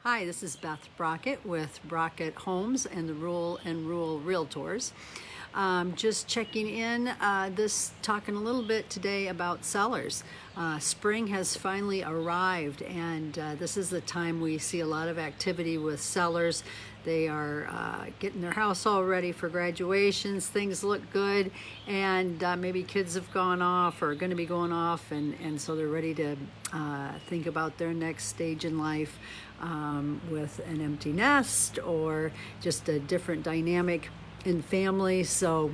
Hi, this is Beth Brockett with Brockett Homes and the Rural Realtors. Just checking in, talking a little bit today about sellers. Spring has finally arrived, and this is the time we see a lot of activity with sellers. They are getting their house all ready for graduations. Things look good, and maybe kids have gone off or are going to be going off, and so they're ready to think about their next stage in life with an empty nest or just a different dynamic in family. So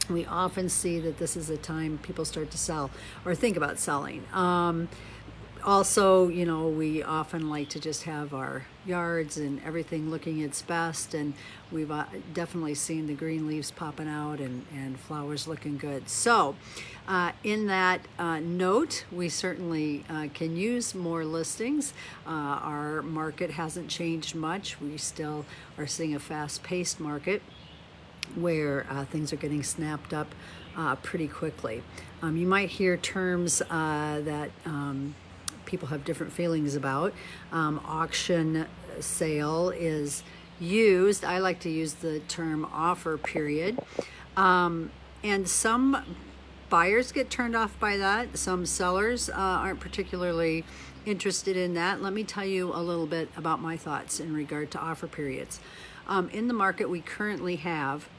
we often see that this is a time people start to sell or think about selling. Also, we often like to just have our yards and everything looking its best, and we've definitely seen the green leaves popping out and flowers looking good. So in that note, we certainly can use more listings. Our market hasn't changed much. We still are seeing a fast-paced market where things are getting snapped up pretty quickly. You might hear terms that people have different feelings about. Auction sale is used. I like to use the term offer period. And some buyers get turned off by that. Some sellers aren't particularly interested in that. Let me tell you a little bit about my thoughts in regard to offer periods. In the market we currently have,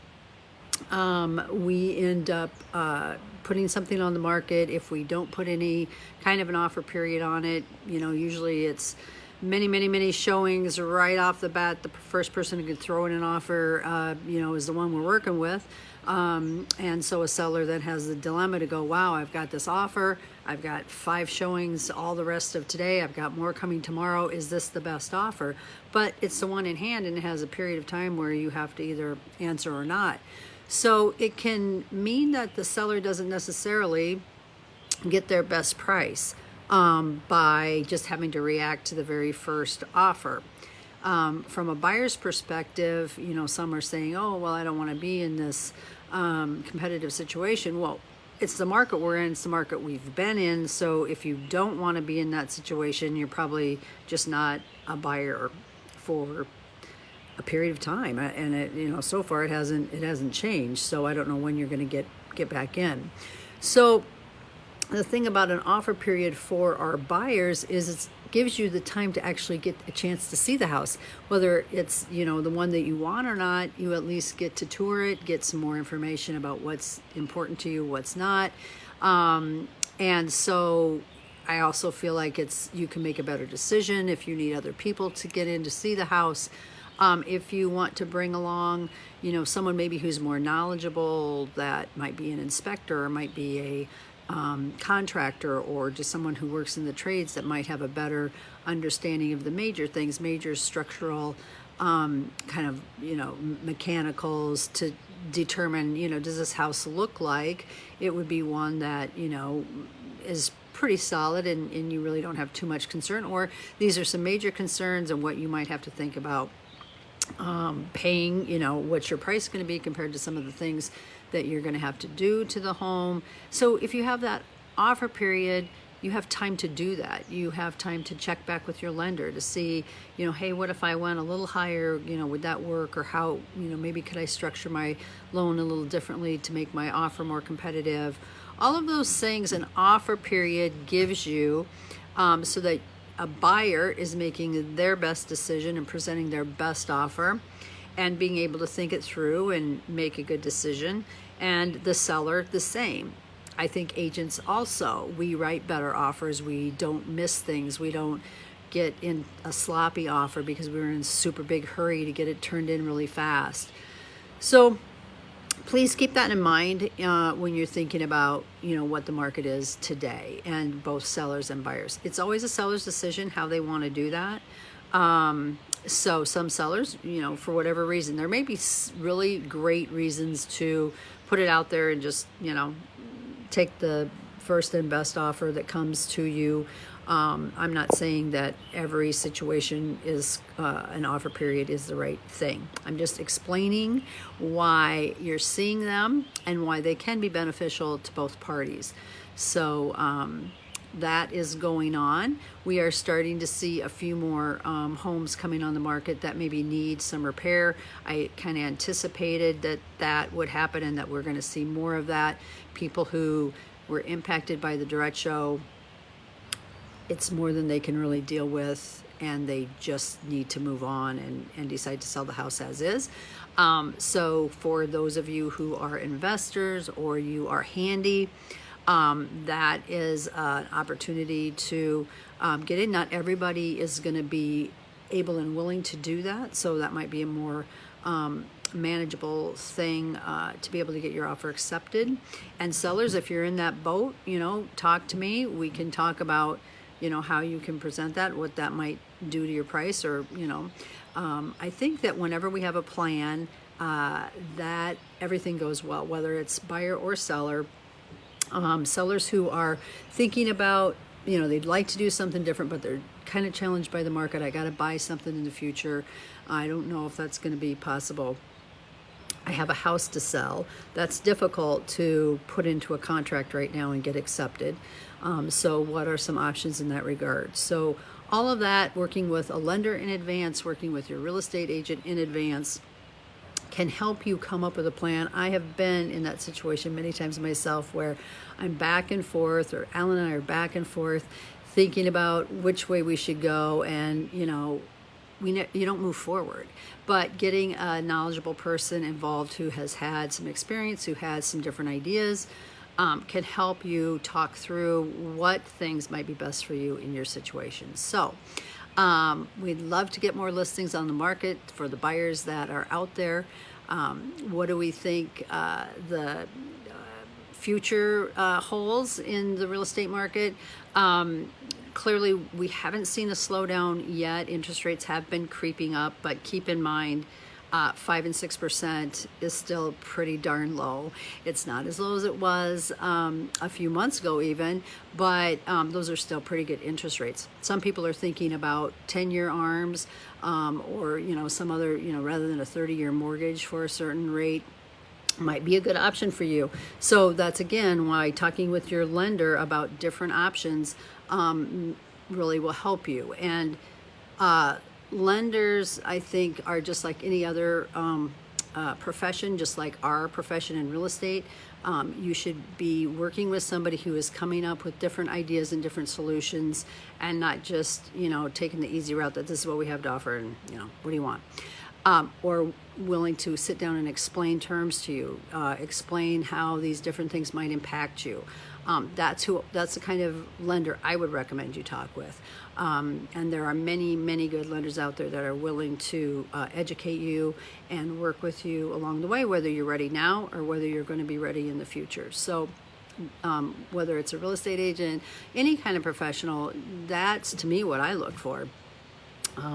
we end up putting something on the market. If we don't put any kind of an offer period on it, usually it's many showings right off the bat. The first person who could throw in an offer, is the one we're working with. And so a seller then has the dilemma to go, wow, I've got this offer. I've got 5 showings all the rest of today. I've got more coming tomorrow. Is this the best offer? But it's the one in hand, and it has a period of time where you have to either answer or not. So it can mean that the seller doesn't necessarily get their best price by just having to react to the very first offer. From a buyer's perspective, some are saying, oh, well, I don't want to be in this competitive situation. Well, it's the market we're in. It's the market we've been in. So if you don't want to be in that situation, you're probably just not a buyer for a period of time. And it, so far it hasn't changed. So I don't know when you're going to get back in. So the thing about an offer period for our buyers is it gives you the time to actually get a chance to see the house. Whether it's, the one that you want or not, you at least get to tour it, get some more information about what's important to you, what's not. And so I also feel like you can make a better decision if you need other people to get in to see the house. If you want to bring along, someone maybe who's more knowledgeable, that might be an inspector or might be a contractor, or just someone who works in the trades that might have a better understanding of the major things, major structural kind of, mechanicals, to determine, does this house look like it would be one that, is pretty solid and you really don't have too much concern, or these are some major concerns and what you might have to think about paying, what's your price going to be compared to some of the things that you're going to have to do to the home. So if you have that offer period, you have time to do that. You have time to check back with your lender to see, hey, what if I went a little higher, would that work? Or how, maybe could I structure my loan a little differently to make my offer more competitive? All of those things an offer period gives you, so that a buyer is making their best decision and presenting their best offer and being able to think it through and make a good decision, and the seller the same. I think agents also, we write better offers. We don't miss things. We don't get in a sloppy offer because we were in a super big hurry to get it turned in really fast. So please keep that in mind when you're thinking about, what the market is today, and both sellers and buyers. It's always a seller's decision how they want to do that. So some sellers, for whatever reason, there may be really great reasons to put it out there and just, take the first and best offer that comes to you. I'm not saying that every situation is an offer period is the right thing. I'm just explaining why you're seeing them and why they can be beneficial to both parties. So that is going on. We are starting to see a few more homes coming on the market that maybe need some repair. I kind of anticipated that that would happen and that we're going to see more of that. People who were impacted by the derecho, it's more than they can really deal with, and they just need to move on and decide to sell the house as is. So for those of you who are investors or you are handy, that is an opportunity to get in. Not everybody is going to be able and willing to do that, so that might be a more manageable thing to be able to get your offer accepted. And sellers, if you're in that boat, talk to me. We can talk about how you can present that, what that might do to your price, or I think that whenever we have a plan, that everything goes well, whether it's buyer or seller. Sellers who are thinking about, they'd like to do something different, but they're kind of challenged by the market. I got to buy something in the future. I don't know if that's going to be possible. I have a house to sell. That's difficult to put into a contract right now and get accepted. So what are some options in that regard? So all of that, working with a lender in advance, working with your real estate agent in advance, can help you come up with a plan. I have been in that situation many times myself where I'm back and forth, or Alan and I are back and forth thinking about which way we should go, and you don't move forward. But getting a knowledgeable person involved who has had some experience, who has some different ideas, can help you talk through what things might be best for you in your situation. So we'd love to get more listings on the market for the buyers that are out there. What do we think the future holds in the real estate market? Clearly, we haven't seen a slowdown yet. Interest rates have been creeping up, but keep in mind, 5 and 6% is still pretty darn low. It's not as low as it was a few months ago even, but those are still pretty good interest rates. Some people are thinking about 10-year ARMs or some other, rather than a 30-year mortgage for a certain rate might be a good option for you. So that's again why talking with your lender about different options really will help you. And lenders, I think, are just like any other profession, just like our profession in real estate. You should be working with somebody who is coming up with different ideas and different solutions, and not just taking the easy route that this is what we have to offer and what do you want, or willing to sit down and explain terms to you, explain how these different things might impact you. That's the kind of lender I would recommend you talk with. And there are many, many good lenders out there that are willing to educate you and work with you along the way, whether you're ready now or whether you're going to be ready in the future. So whether it's a real estate agent, any kind of professional, that's to me what I look for.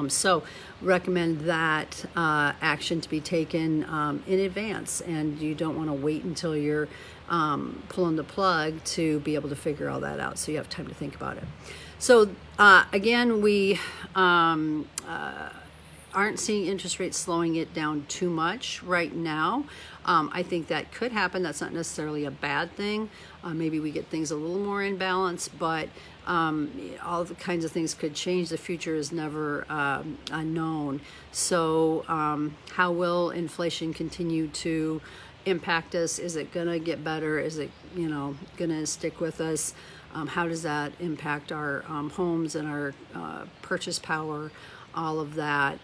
So recommend that action to be taken in advance, and you don't want to wait until you're pulling the plug to be able to figure all that out, so you have time to think about it. So again, we aren't seeing interest rates slowing it down too much right now. I think that could happen. That's not necessarily a bad thing. Maybe we get things a little more in balance, but all the kinds of things could change. The future is never unknown. So how will inflation continue to impact us? Is it going to get better? Is it going to stick with us? How does that impact our homes and our purchase power? All of that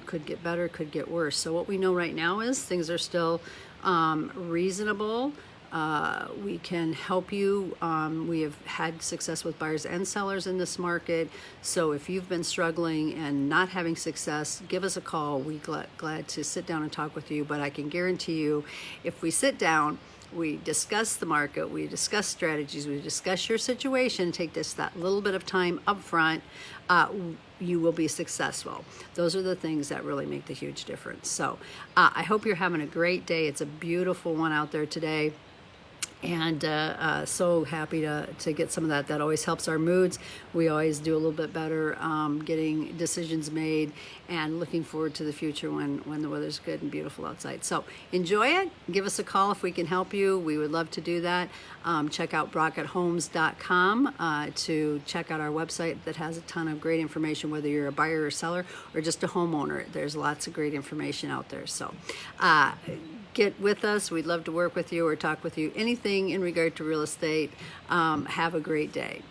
could get better, could get worse. So what we know right now is things are still reasonable. We can help you. We have had success with buyers and sellers in this market. So if you've been struggling and not having success, give us a call. We're glad to sit down and talk with you. But I can guarantee you, if we sit down, we discuss the market, we discuss strategies, we discuss your situation, take that little bit of time up front, you will be successful. Those are the things that really make the huge difference. So I hope you're having a great day. It's a beautiful one out there today. And so happy to get some of that. That always helps our moods. We always do a little bit better getting decisions made and looking forward to the future when the weather's good and beautiful outside. So enjoy it. Give us a call if we can help you. We would love to do that. Check out brockethomes.com to check out our website that has a ton of great information, whether you're a buyer or seller or just a homeowner. There's lots of great information out there. So get with us. We'd love to work with you or talk with you. Anything in regard to real estate. Have a great day.